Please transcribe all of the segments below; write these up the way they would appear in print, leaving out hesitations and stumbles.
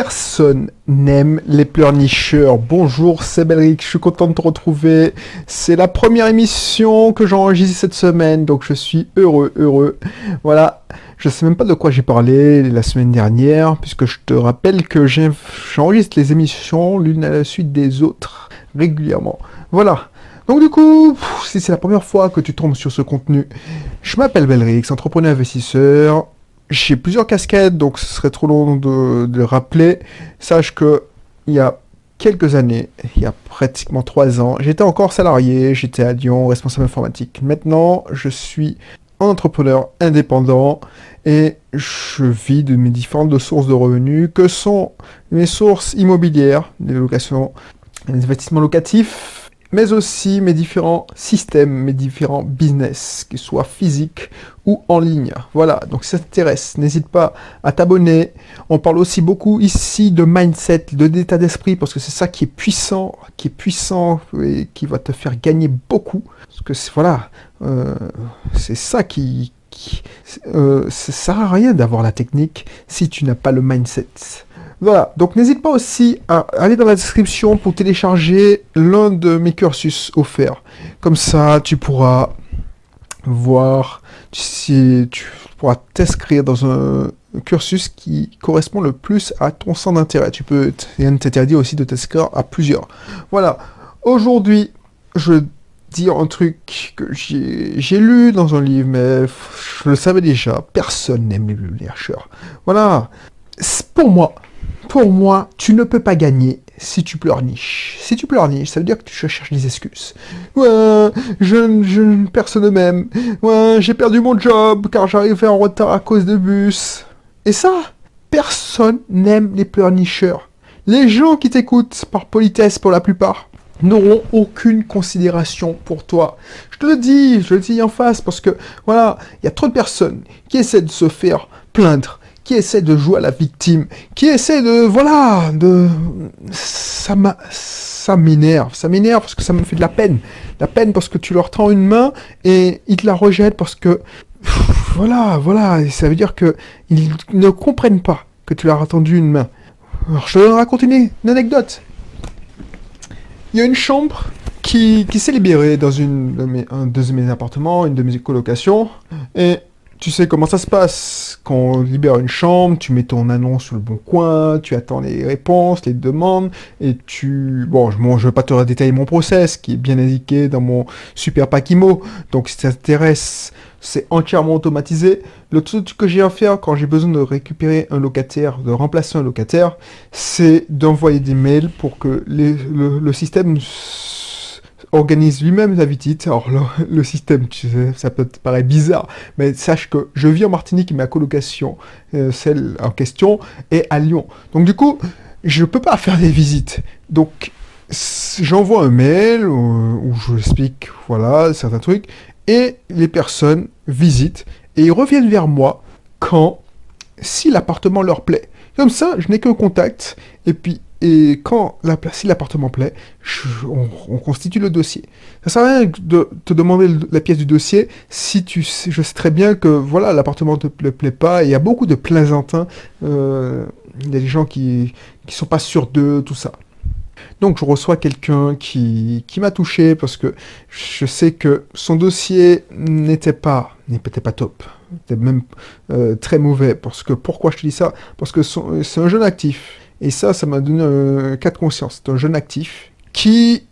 Personne n'aime les pleurnicheurs. Bonjour, c'est Belric, je suis content de te retrouver. C'est la première émission que j'enregistre cette semaine, donc je suis heureux. Voilà, je sais même pas de quoi j'ai parlé la semaine dernière, puisque je te rappelle que j'enregistre les émissions l'une à la suite des autres, régulièrement. Voilà. Donc du coup, si c'est la première fois que tu tombes sur ce contenu, je m'appelle Belric, entrepreneur investisseur. J'ai plusieurs casquettes, donc ce serait trop long de le rappeler. Sache que il y a quelques années, il y a pratiquement 3 ans, j'étais encore salarié, j'étais à Lyon, responsable informatique. Maintenant, je suis un entrepreneur indépendant et je vis de mes différentes sources de revenus, que sont mes sources immobilières, des locations, des investissements locatifs, mais aussi mes différents systèmes, mes différents business, qu'ils soient physiques ou en ligne. Voilà, donc si ça t'intéresse, n'hésite pas à t'abonner. On parle aussi beaucoup ici de mindset, d'état d'esprit, parce que c'est ça qui est puissant et qui va te faire gagner beaucoup. Parce que voilà, c'est ça ça sert à rien d'avoir la technique si tu n'as pas le mindset. Voilà, donc n'hésite pas aussi à aller dans la description pour télécharger l'un de mes cursus offerts. Comme ça, tu pourras voir si tu pourras t'inscrire dans un cursus qui correspond le plus à ton centre d'intérêt. Rien ne t'interdit aussi de t'inscrire à plusieurs. Voilà, aujourd'hui, je veux dire un truc que j'ai lu dans un livre, mais je le savais déjà, personne n'aime les chercheurs. Voilà, pour moi, tu ne peux pas gagner si tu pleurniches. Si tu pleurniches, ça veut dire que tu cherches des excuses. Ouais, personne ne m'aime. Ouais, j'ai perdu mon job car j'arrivais en retard à cause de bus. Et ça, personne n'aime les pleurnicheurs. Les gens qui t'écoutent, par politesse pour la plupart, n'auront aucune considération pour toi. Je le dis en face, parce que, voilà, il y a trop de personnes qui essaient de se faire plaindre, qui essaie de jouer à la victime, qui essaie de, voilà, ça m'énerve parce que ça me fait de la peine parce que tu leur tends une main et ils te la rejettent parce que, voilà, ça veut dire que ils ne comprennent pas que tu leur as tendu une main. Alors je te raconte une anecdote. Il y a une chambre qui s'est libérée dans un de mes appartements, une de mes colocations, et tu sais comment ça se passe. Quand on libère une chambre, tu mets ton annonce sur le bon coin, tu attends les réponses, les demandes, et Bon, je vais pas te détailler mon process, qui est bien indiqué dans mon super pack IMO, donc si ça t'intéresse, c'est entièrement automatisé. Le truc que j'ai à faire quand j'ai besoin de récupérer un locataire, de remplacer un locataire, c'est d'envoyer des mails pour que le système organise lui-même la visite. Alors le système, tu sais, ça peut te paraître bizarre, mais sache que je vis en Martinique et ma colocation, celle en question, est à Lyon. Donc du coup, je peux pas faire des visites. Donc j'envoie un mail où je explique, voilà, certains trucs, et les personnes visitent et ils reviennent vers moi si l'appartement leur plaît. Comme ça, je n'ai qu'un contact, et si l'appartement plaît, on constitue le dossier. Ça sert à rien de te demander la pièce du dossier si je sais très bien que voilà, l'appartement ne te plaît pas. Il y a beaucoup de plaisantins, il y a des gens qui sont pas sûrs d'eux, tout ça. Donc je reçois quelqu'un qui m'a touché parce que je sais que son dossier n'était pas top. C'était même très mauvais. Pourquoi je te dis ça? Parce que c'est un jeune actif. Et ça m'a donné un cas de conscience. C'est un jeune actif qui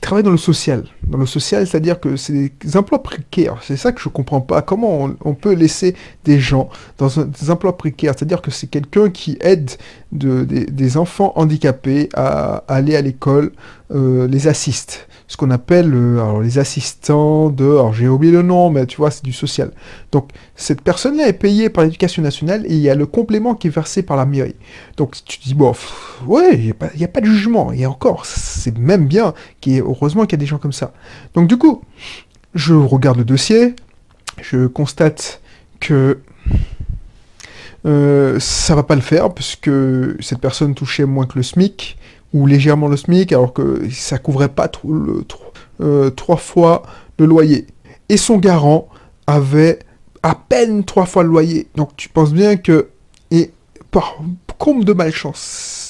travaille dans le social. Dans le social, c'est-à-dire que c'est des emplois précaires. C'est ça que je comprends pas. Comment on peut laisser des gens dans des emplois précaires? C'est-à-dire que c'est quelqu'un qui aide des enfants handicapés à aller à l'école, les assiste. Ce qu'on appelle les assistants alors j'ai oublié le nom, mais tu vois, c'est du social. Donc cette personne-là est payée par l'éducation nationale et il y a le complément qui est versé par la mairie. Donc tu te dis, bon, ouais, il n'y a pas de jugement. Et encore, c'est même bien, heureusement qu'il y a des gens comme ça. Donc du coup, je regarde le dossier, je constate que ça va pas le faire, puisque cette personne touchait moins que le SMIC, ou légèrement le SMIC, alors que ça couvrait pas 3 fois le loyer. Et son garant avait à peine 3 fois le loyer. Donc tu penses bien que par comble de malchance,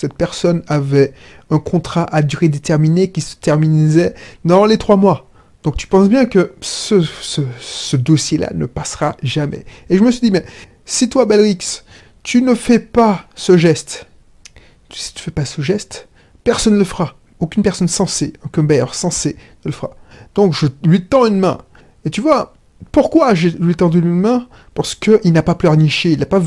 cette personne avait un contrat à durée déterminée qui se terminait dans les 3 mois. Donc tu penses bien que ce dossier-là ne passera jamais. Et je me suis dit, mais si toi, Belrix, tu ne fais pas ce geste, si tu ne fais pas ce geste, personne ne le fera. Aucune personne sensée, aucun bailleur sensé ne le fera. Donc je lui tends une main. Et tu vois, pourquoi je lui ai tendu une main? Parce qu'il n'a pas pleurniché, il n'est pas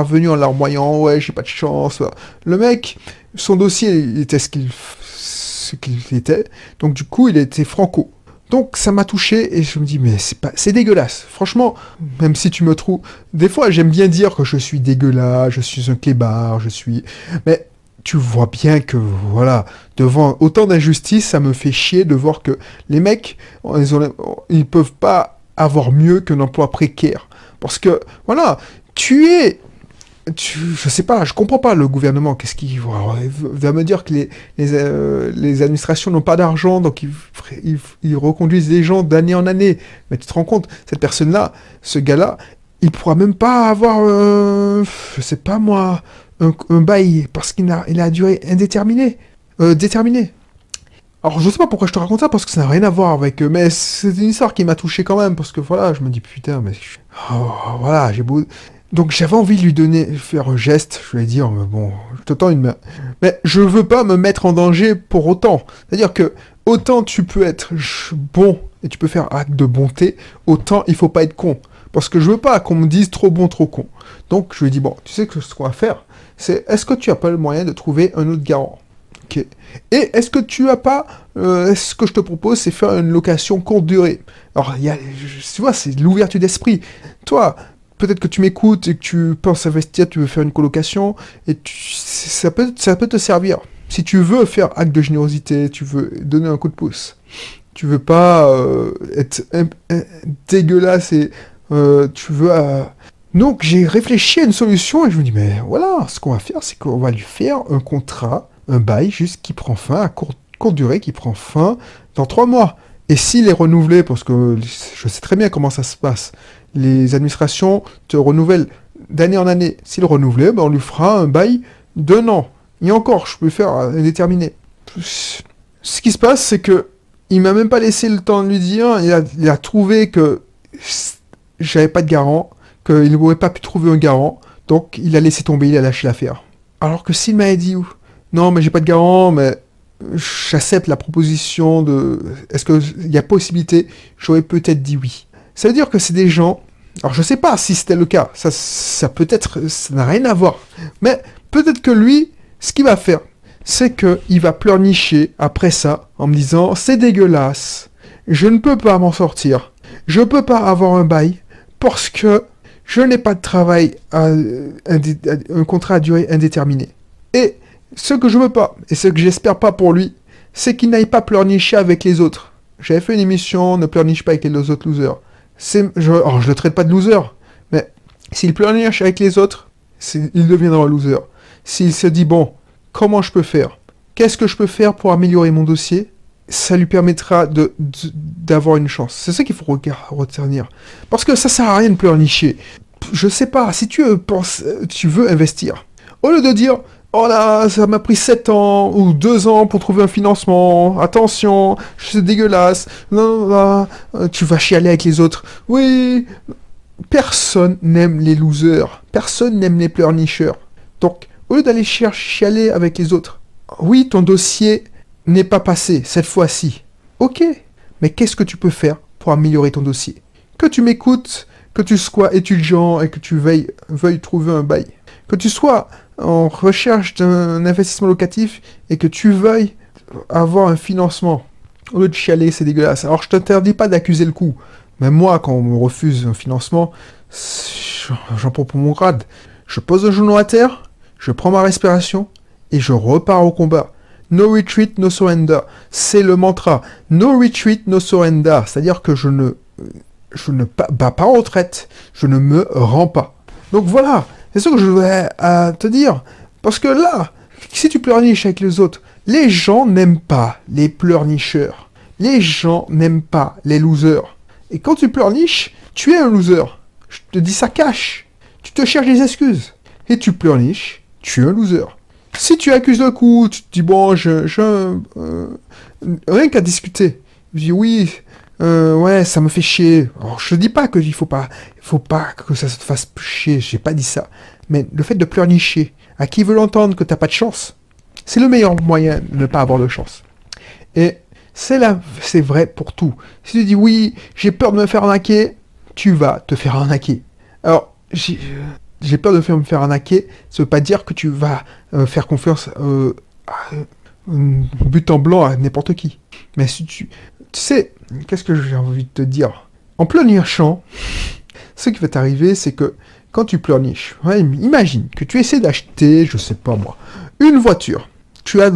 venu en larmoyant, ouais, j'ai pas de chance. Voilà. Le mec, son dossier était ce qu'il était, donc du coup, il était franco. Donc ça m'a touché et je me dis, mais c'est dégueulasse. Franchement, même si tu me trouves... Des fois, j'aime bien dire que je suis dégueulasse, je suis un clébard, Mais tu vois bien que, voilà, devant autant d'injustice, ça me fait chier de voir que les mecs, ils peuvent pas avoir mieux qu'un emploi précaire. Parce que, voilà, je sais pas, je comprends pas le gouvernement. Qu'est-ce qu'il va me dire que les administrations n'ont pas d'argent, donc ils reconduisent les gens d'année en année. Mais tu te rends compte, cette personne-là, ce gars-là, il pourra même pas avoir, je sais pas moi, un bail parce il a duré indéterminée, déterminée. Alors je sais pas pourquoi je te raconte ça parce que ça n'a rien à voir avec mais c'est une histoire qui m'a touché quand même parce que voilà, je me dis putain mais voilà, j'ai beau donc j'avais envie de faire un geste, je lui ai dit oh, mais bon, je te tends une main. Mais je veux pas me mettre en danger pour autant. C'est-à-dire que autant tu peux être bon et tu peux faire acte de bonté, autant il faut pas être con parce que je veux pas qu'on me dise trop bon trop con. Donc je lui ai dit bon, tu sais que ce qu'on va faire, c'est est-ce que tu as pas le moyen de trouver un autre garant? Okay. Et est-ce que tu as pas... ce que je te propose, c'est faire une location courte durée. Alors, tu vois, c'est l'ouverture d'esprit. Toi, peut-être que tu m'écoutes et que tu penses investir, tu veux faire une colocation, et ça peut te servir. Si tu veux faire acte de générosité, tu veux donner un coup de pouce, tu veux pas être dégueulasse et tu veux... Donc, j'ai réfléchi à une solution et je me dis, mais voilà, ce qu'on va faire, c'est qu'on va lui faire un contrat, un bail juste qui prend fin à courte durée, qui prend fin dans 3 mois. Et s'il est renouvelé, parce que je sais très bien comment ça se passe, les administrations te renouvellent d'année en année. S'il est renouvelé, ben on lui fera un bail d'1 an. Et encore, je peux faire indéterminé. Ce qui se passe, c'est que il m'a même pas laissé le temps de lui dire, il a trouvé que j'avais pas de garant, qu'il n'aurait pas pu trouver un garant, donc il a laissé tomber, il a lâché l'affaire. Alors que s'il m'avait dit, non mais j'ai pas de garant, mais j'accepte la proposition de... Est-ce qu'il y a possibilité? J'aurais peut-être dit oui. Ça veut dire que c'est des gens... Alors je sais pas si c'était le cas, ça peut-être... Ça n'a rien à voir. Mais peut-être que lui, ce qu'il va faire, c'est qu'il va pleurnicher après ça, en me disant, c'est dégueulasse, je ne peux pas m'en sortir, je peux pas avoir un bail, parce que je n'ai pas de travail, un contrat à durée indéterminée. Et ce que je veux pas, et ce que j'espère pas pour lui, c'est qu'il n'aille pas pleurnicher avec les autres. J'avais fait une émission, ne pleurniche pas avec les autres losers. Je le traite pas de loser, mais s'il pleurniche avec les autres, il deviendra un loser. S'il se dit, bon, comment je peux faire? Qu'est-ce que je peux faire pour améliorer mon dossier? Ça lui permettra d'avoir une chance. C'est ça qu'il faut retenir. Parce que ça sert à rien de pleurnicher. Je sais pas, si tu veux investir, au lieu de dire, oh là, ça m'a pris 7 ans ou 2 ans pour trouver un financement, attention, c'est dégueulasse, non, là, tu vas chialer avec les autres. Oui, personne n'aime les losers, personne n'aime les pleurnicheurs. Donc, au lieu d'aller chialer avec les autres, oui, ton dossier n'est pas passé cette fois-ci. Ok, mais qu'est-ce que tu peux faire pour améliorer ton dossier? Que tu m'écoutes, que tu sois étudiant et que tu veuilles trouver un bail. Que tu sois en recherche d'un investissement locatif et que tu veuilles avoir un financement. Au lieu de chialer, c'est dégueulasse. Alors je t'interdis pas d'accuser le coup. Mais moi, quand on me refuse un financement, j'en prends pour mon grade. Je pose un genou à terre, je prends ma respiration et je repars au combat. No retreat, no surrender. C'est le mantra. No retreat, no surrender. C'est-à-dire que je ne bats pas en retraite. Je ne me rends pas. Donc voilà. C'est ça que je voulais te dire. Parce que là, si tu pleurniches avec les autres, les gens n'aiment pas les pleurnicheurs. Les gens n'aiment pas les losers. Et quand tu pleurniches, tu es un loser. Je te dis ça cache. Tu te cherches des excuses. et tu pleurniches, tu es un loser. Si tu accuses le coup, tu te dis, bon, rien qu'à discuter. Je dis, oui, ouais, ça me fait chier. Alors, je dis pas que faut pas que ça te fasse chier, j'ai pas dit ça. Mais le fait de pleurnicher, à qui veut l'entendre que t'as pas de chance, c'est le meilleur moyen de ne pas avoir de chance. Et c'est vrai pour tout. Si tu dis, oui, j'ai peur de me faire arnaquer, tu vas te faire arnaquer. Alors, j'ai peur de me faire arnaquer, ça veut pas dire que tu vas faire confiance but en blanc à n'importe qui. Mais si tu sais, qu'est-ce que j'ai envie de te dire? En pleurnichant, ce qui va t'arriver, c'est que quand tu pleurniches, ouais, imagine que tu essaies d'acheter, je sais pas moi, une voiture. Tu as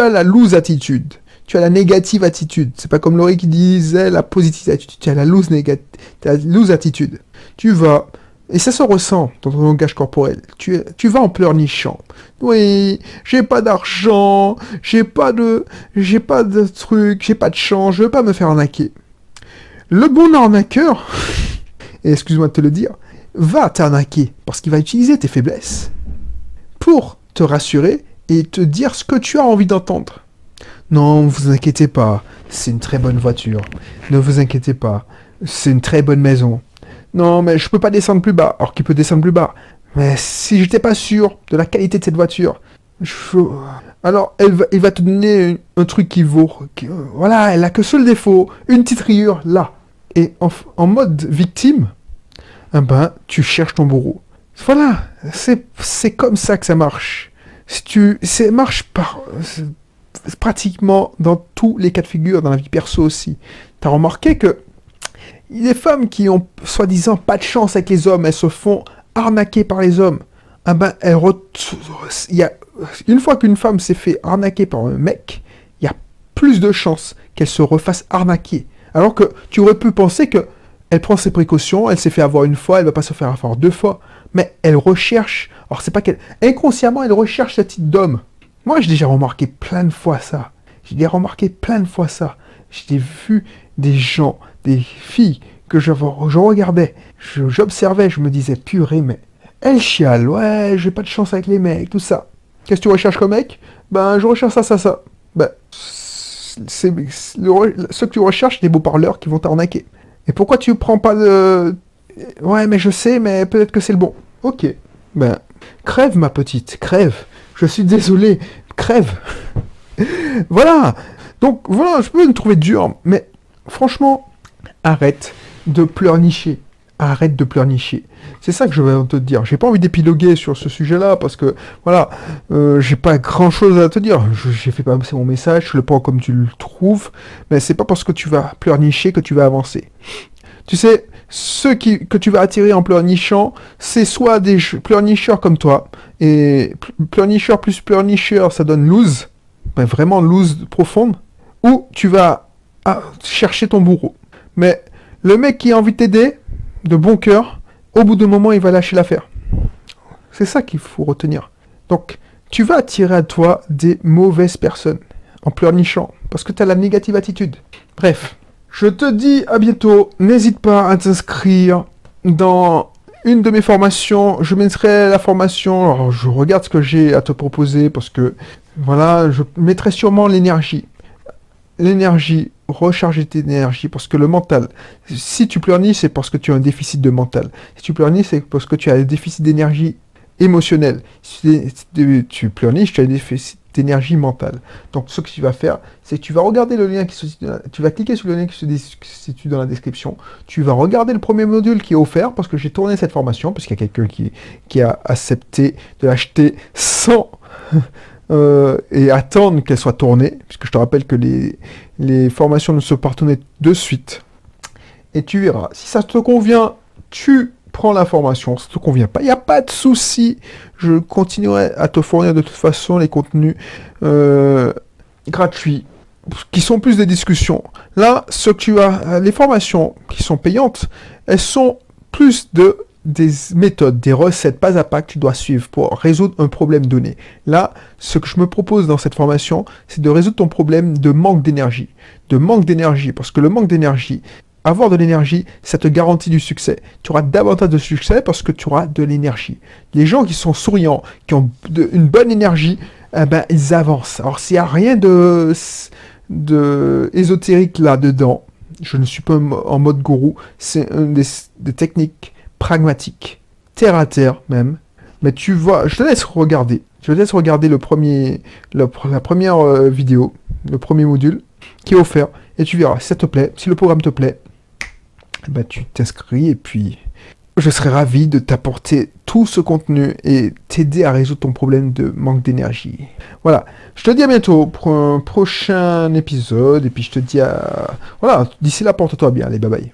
la loose attitude. Tu as la négative attitude. C'est pas comme Laurie qui disait la positive attitude. Tu as la loose attitude. Tu vas, et ça se ressent dans ton langage corporel. Tu vas en pleurnichant. Oui, j'ai pas d'argent, j'ai pas de truc, j'ai pas de chance, je veux pas me faire arnaquer. Le bon arnaqueur, et excuse-moi de te le dire, va t'arnaquer parce qu'il va utiliser tes faiblesses pour te rassurer et te dire ce que tu as envie d'entendre. Non, ne vous inquiétez pas, c'est une très bonne voiture. Ne vous inquiétez pas, c'est une très bonne maison. Non, mais je peux pas descendre plus bas. Alors qu'il peut descendre plus bas. Mais si j'étais pas sûr de la qualité de cette voiture, alors il va te donner un truc qui vaut. Voilà, elle a que seul défaut, une petite rayure là. Et en mode victime, eh ben, tu cherches ton bourreau. Voilà, c'est comme ça que ça marche. Ça marche pratiquement dans tous les cas de figure, dans la vie perso aussi. T'as remarqué que les femmes qui ont soi-disant pas de chance avec les hommes, elles se font arnaquer par les hommes. Ah ben, une fois qu'une femme s'est fait arnaquer par un mec, il y a plus de chances qu'elle se refasse arnaquer. Alors que tu aurais pu penser que elle prend ses précautions, elle s'est fait avoir une fois, elle va pas se faire avoir deux fois. Mais elle recherche, alors c'est pas qu'elle, inconsciemment elle recherche ce type d'homme. Moi j'ai déjà remarqué plein de fois ça. J'ai vu des gens, des filles que je regardais, j'observais, je me disais, purée, mais elle chiale, ouais, j'ai pas de chance avec les mecs, tout ça. Qu'est-ce que tu recherches comme mec? Ben, je recherche ça. Ben, ce que tu recherches, c'est des beaux parleurs qui vont t'arnaquer. Et pourquoi tu prends pas de... Ouais, mais je sais, mais peut-être que c'est le bon. Ok. Ben, crève, ma petite, crève. Je suis désolé, crève. Voilà. Donc, voilà, je peux me trouver dur, mais franchement, arrête de pleurnicher. Arrête de pleurnicher. C'est ça que je vais te dire. J'ai pas envie d'épiloguer sur ce sujet-là parce que, voilà, j'ai pas grand-chose à te dire. J'ai fait passer mon message, je le prends comme tu le trouves, mais c'est pas parce que tu vas pleurnicher que tu vas avancer. Tu sais, ceux que tu vas attirer en pleurnichant, c'est soit des pleurnicheurs comme toi, et pleurnicheur plus pleurnicheur, ça donne loose, ben vraiment loose profonde, ou tu vas chercher ton bourreau. Mais le mec qui a envie de t'aider, de bon cœur, au bout d'un moment, il va lâcher l'affaire. C'est ça qu'il faut retenir. Donc, tu vas attirer à toi des mauvaises personnes en pleurnichant, parce que tu as la négative attitude. Bref, je te dis à bientôt. N'hésite pas à t'inscrire dans une de mes formations. Je mettrai la formation, alors je regarde ce que j'ai à te proposer, parce que, voilà, je mettrai sûrement l'énergie. L'énergie, recharger tes énergies, parce que le mental, si tu pleurniches, c'est parce que tu as un déficit de mental. Si tu pleurniches, c'est parce que tu as un déficit d'énergie émotionnelle. Si tu pleurniches, tu as un déficit d'énergie mentale. Donc ce que tu vas faire, c'est que tu vas regarder le lien tu vas cliquer sur le lien qui se situe dans la description. Tu vas regarder le premier module qui est offert, parce que j'ai tourné cette formation, parce qu'il y a quelqu'un qui a accepté de l'acheter sans... et attendre qu'elle soit tournée, puisque je te rappelle que les formations ne se pas tournées de suite. Et tu verras. Si ça te convient, tu prends la formation. Si ça te convient pas, il n'y a pas de souci. Je continuerai à te fournir de toute façon les contenus gratuits, qui sont plus des discussions. Là, les formations qui sont payantes, elles sont plus des méthodes, des recettes pas à pas que tu dois suivre pour résoudre un problème donné. Là, ce que je me propose dans cette formation, c'est de résoudre ton problème de manque d'énergie. Parce que le manque d'énergie, avoir de l'énergie, ça te garantit du succès. Tu auras davantage de succès parce que tu auras de l'énergie. Les gens qui sont souriants, qui ont une bonne énergie, eh ben, ils avancent. Alors, s'il n'y a rien de ésotérique là-dedans, je ne suis pas en mode gourou, c'est des techniques pragmatiques, terre à terre même. Mais tu vois, je te laisse regarder. Je te laisse regarder la première vidéo, le premier module qui est offert. Et tu verras, si ça te plaît, si le programme te plaît, bah, tu t'inscris et puis je serai ravi de t'apporter tout ce contenu et t'aider à résoudre ton problème de manque d'énergie. Voilà, je te dis à bientôt pour un prochain épisode et puis je te dis à... Voilà, d'ici là, porte-toi bien, allez, bye bye.